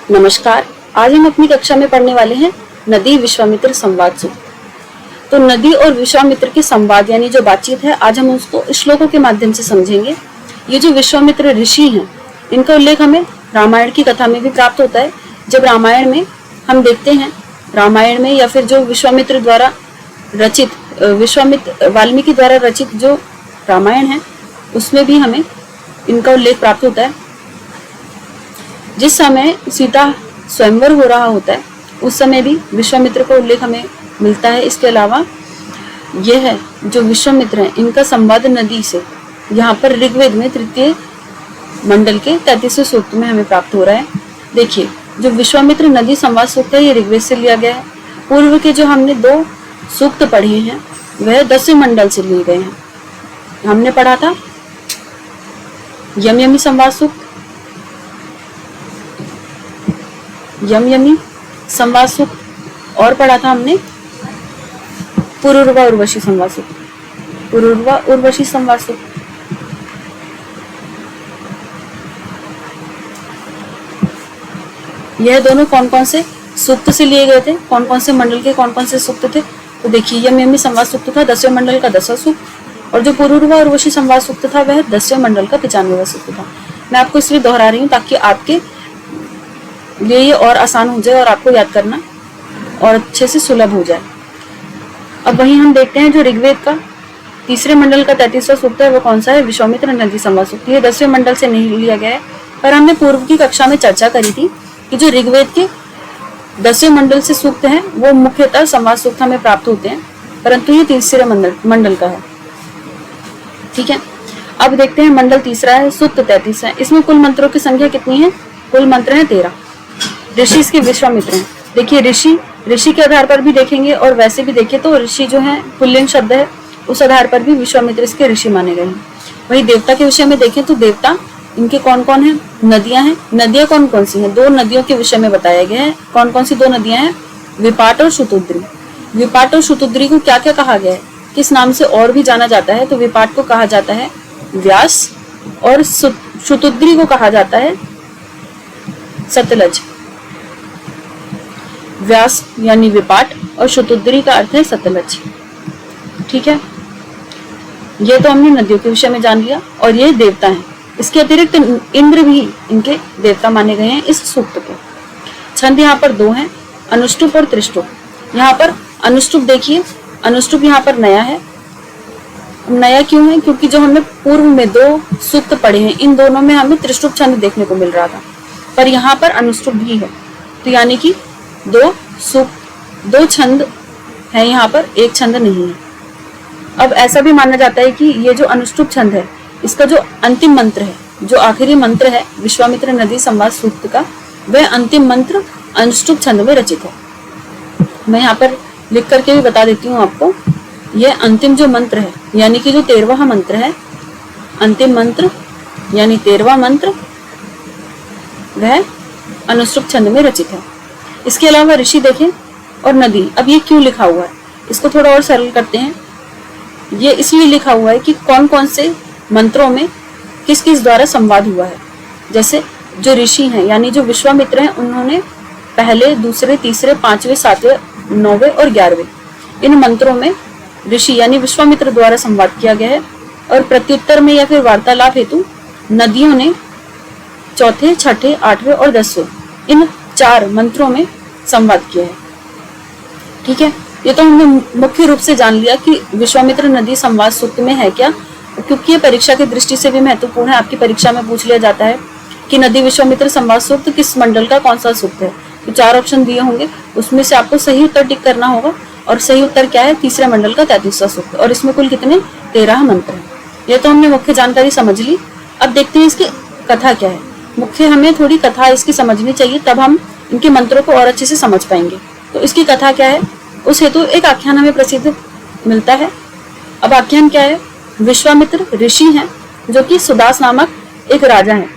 नमस्कार। आज हम अपनी कक्षा में पढ़ने वाले हैं नदी विश्वामित्र संवाद सूक्त। तो नदी और विश्वामित्र के संवाद यानी जो बातचीत है, आज हम उसको श्लोकों के माध्यम से समझेंगे। ये जो विश्वामित्र ऋषि हैं, इनका उल्लेख हमें रामायण की कथा में भी प्राप्त होता है। जब रामायण में हम देखते हैं, रामायण में या फिर जो विश्वामित्र द्वारा रचित वाल्मीकि द्वारा रचित जो रामायण है, उसमें भी हमें इनका उल्लेख प्राप्त होता है। जिस समय सीता स्वयंवर हो रहा होता है, उस समय भी विश्वामित्र का उल्लेख हमें मिलता है। इसके अलावा यह है जो विश्वामित्र हैं, इनका संवाद नदी से यहाँ पर ऋग्वेद में तृतीय मंडल के 33वें सूक्त में हमें प्राप्त हो रहा है। देखिए, जो विश्वामित्र नदी संवाद सूक्त है, ये ऋग्वेद से लिया गया है। पूर्व के जो हमने 2 सूक्त पढ़े हैं, वह 10वें मंडल से लिए गए हैं। हमने पढ़ा था यम यमी संवाद सूक्त, यम यमी संवाद सूक्त, और पढ़ा था हमने पुरुरवा उर्वशी संवाद सूक्त, पुरुरवा उर्वशी संवाद सूक्त। यह दोनों कौन कौन से सूक्त से लिए गए थे, कौन कौन से मंडल के कौन कौन से सूक्त थे? तो देखिए, यम यमी संवाद सूक्त था 10वें मंडल का 10वां सूक्त, और जो पुरुरवा उर्वशी संवाद सूक्त था वह 10वें मंडल का 95वां सूक्त था। मैं आपको इसलिए दोहरा रही हूँ ताकि आपके लिए ये और आसान हो जाए और आपको याद करना और अच्छे से सुलभ हो जाए। अब वहीं हम देखते हैं जो ऋग्वेद का 3रे मंडल का 33वां सूक्त है, वो कौन सा है? विश्वामित्र नदी संवाद सूक्त। ये 10वें मंडल से नहीं लिया गया है, पर हमने पूर्व की कक्षा में चर्चा करी थी कि जो ऋग्वेद के 10वें मंडल से सूक्त हैं, वो मुख्यतः संवाद सूक्त हमें प्राप्त होते हैं, परंतु ये 3रे मंडल का है। ठीक है, अब देखते हैं मंडल 3रा है, सूक्त 33 है। इसमें कुल मंत्रों की संख्या कितनी है? कुल मंत्र है 13। ऋषि इसके विश्वामित्र हैं। देखिए, ऋषि के आधार पर भी देखेंगे और वैसे भी देखें तो ऋषि जो है पुल्लिंग शब्द है, उस आधार पर भी विश्वामित्र इसके ऋषि माने गए हैं। वही देवता के विषय में देखें तो देवता इनके कौन कौन है? नदियां हैं। नदियां कौन कौन सी हैं? 2 नदियों के विषय में बताया गया है। कौन कौन सी 2 नदियां हैं? विपाट और शुतुद्री। विपाट और शुतुद्री को क्या क्या कहा गया है, किस नाम से और भी जाना जाता है? तो विपाट को कहा जाता है व्यास और शुतुद्री को कहा जाता है सतलज। व्यास यानी विपाट और शुतुद्री का अर्थ है सतलज। ठीक है, ये तो हमने नदियों के विषय में जान लिया, और ये देवता हैं। इसके अतिरिक्त इंद्र भी इनके देवता माने गए हैं इस सूक्त के। छंद यहाँ पर 2 हैं, अनुष्टुप और त्रिष्टुप। यहाँ पर अनुष्टुप देखिए, अनुष्टुप यहाँ पर नया है। नया क्यों है? क्योंकि जो हमने पूर्व में 2 सूक्त पढ़े हैं, इन दोनों में हमें त्रिष्टुप छंद देखने को मिल रहा था, पर यहाँ पर अनुष्टुप भी है। तो यानी कि 2 छंद है यहाँ पर, 1 छंद नहीं है। अब ऐसा भी माना जाता है कि ये जो अनुष्टुप छंद है, इसका जो अंतिम मंत्र है, जो आखिरी मंत्र है विश्वामित्र नदी संवाद सूक्त का, वह अंतिम मंत्र अनुष्टुप छंद में रचित है। मैं यहाँ पर लिख करके भी बता देती हूँ आपको। यह अंतिम जो मंत्र है, यानी कि जो 13वां मंत्र है, अंतिम मंत्र यानी 13वां मंत्र, वह अनुष्टुप छंद में रचित है। इसके अलावा ऋषि देखें और नदी। अब ये क्यों लिखा हुआ है, इसको थोड़ा और सरल करते हैं। ये इसलिए लिखा हुआ है कि कौन कौन से मंत्रों में किस किस द्वारा संवाद हुआ है। जैसे जो ऋषि हैं यानी जो विश्वामित्र हैं, उन्होंने पहले, दूसरे, तीसरे, 5वें, 7वें, 9वें और 11वें इन मंत्रों में ऋषि यानी विश्वामित्र द्वारा संवाद किया गया है। और प्रत्युत्तर में या फिर वार्तालाप हेतु नदियों ने 4थे, 6ठे, 8वें और 10वें इन 4 मंत्रों में संवाद किया है। ठीक है, ये तो हमने मुख्य रूप से जान लिया कि विश्वामित्र नदी संवाद सूक्त में है क्या, क्योंकि ये परीक्षा की दृष्टि से भी महत्वपूर्ण है। आपकी परीक्षा में पूछ लिया जाता है कि नदी विश्वामित्र संवाद सूक्त किस मंडल का कौन सा सूक्त है। तो 4 ऑप्शन दिए होंगे, उसमें से आपको सही उत्तर टिक करना होगा, और सही उत्तर क्या है? 3रे मंडल का 33वां सूक्त। और इसमें कुल कितने? 13 मंत्र हैं। ये तो हमने मुख्य जानकारी समझ ली। अब देखते हैं इसकी कथा क्या है। मुख्य हमें थोड़ी कथा इसकी समझनी चाहिए, तब हम इनके मंत्रों को और अच्छे से समझ पाएंगे। तो इसकी कथा क्या है, उस हेतु एक आख्यान हमें प्रसिद्ध मिलता है। अब आख्यान क्या है? विश्वामित्र ऋषि हैं, जो कि सुदास नामक एक राजा हैं,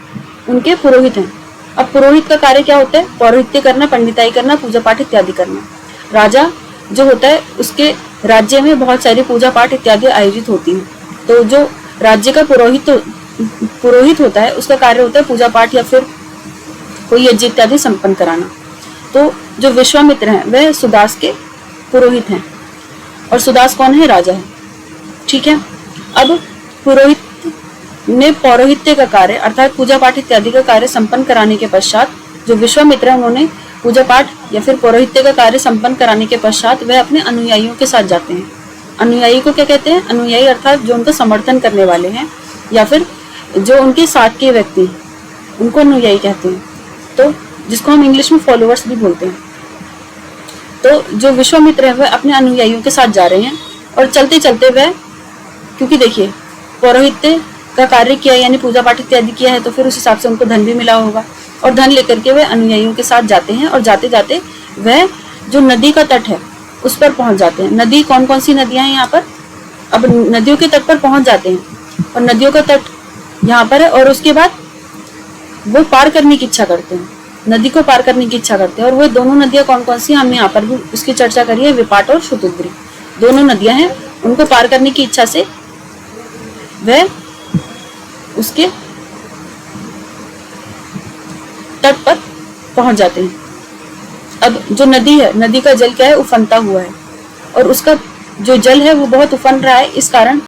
उनके पुरोहित हैं। अब पुरोहित का कार्य क्या होता है? पौरोहित्य करना, पंडिताई करना, पूजा पाठ इत्यादि करना। राजा जो होता है, उसके राज्य में बहुत सारी पूजा पाठ इत्यादि आयोजित होती हैं। तो जो राज्य का पुरोहित होता है, उसका कार्य होता है पूजा पाठ या फिर कोई यज्ञ इत्यादि संपन्न कराना। तो जो विश्वामित्र हैं वह सुदास के पुरोहित हैं, और सुदास कौन है? राजा है। ठीक है। अब पुरोहित ने पौरोहित्य का कार्य अर्थात पूजा पाठ इत्यादि का कार्य संपन्न कराने के पश्चात जो विश्वामित्र है उन्होंने पूजा पाठ या फिर पौरोहित्य का कार्य संपन्न कराने के पश्चात वह अपने अनुयायियों के साथ जाते हैं। अनुयायी को क्या कहते हैं? अनुयायी अर्थात जो उनका समर्थन करने वाले हैं या फिर जो उनके साथ के व्यक्ति, उनको अनुयायी कहते हैं। तो जिसको हम इंग्लिश में फॉलोअर्स भी बोलते हैं। तो जो विश्वामित्र है वह अपने अनुयायियों के साथ जा रहे हैं, और चलते चलते वह, क्योंकि देखिए पौरोहित्य का कार्य किया यानी पूजा पाठ इत्यादि किया है, तो फिर उस हिसाब से उनको धन भी मिला होगा, और धन लेकर के वह अनुयायियों के साथ जाते हैं, और जाते जाते वह जो नदी का तट है उस पर पहुंच जाते हैं। नदी कौन कौन सी नदियां हैं यहाँ पर? अब नदियों के तट पर पहुंच जाते हैं, और नदियों का तट यहाँ पर है, और उसके बाद वो पार करने की इच्छा करते हैं, नदी को पार करने की इच्छा करते हैं। और वो दोनों नदियां कौन कौन सी? हमने यहाँ पर भी उसकी चर्चा करी है, विपाट और शतद्री दोनों नदियां हैं। उनको पार करने की इच्छा से वह उसके तट पर पहुंच जाते हैं। अब जो नदी है, नदी का जल क्या है? उफनता हुआ है, और उसका जो जल है वो बहुत उफन रहा है, इस कारण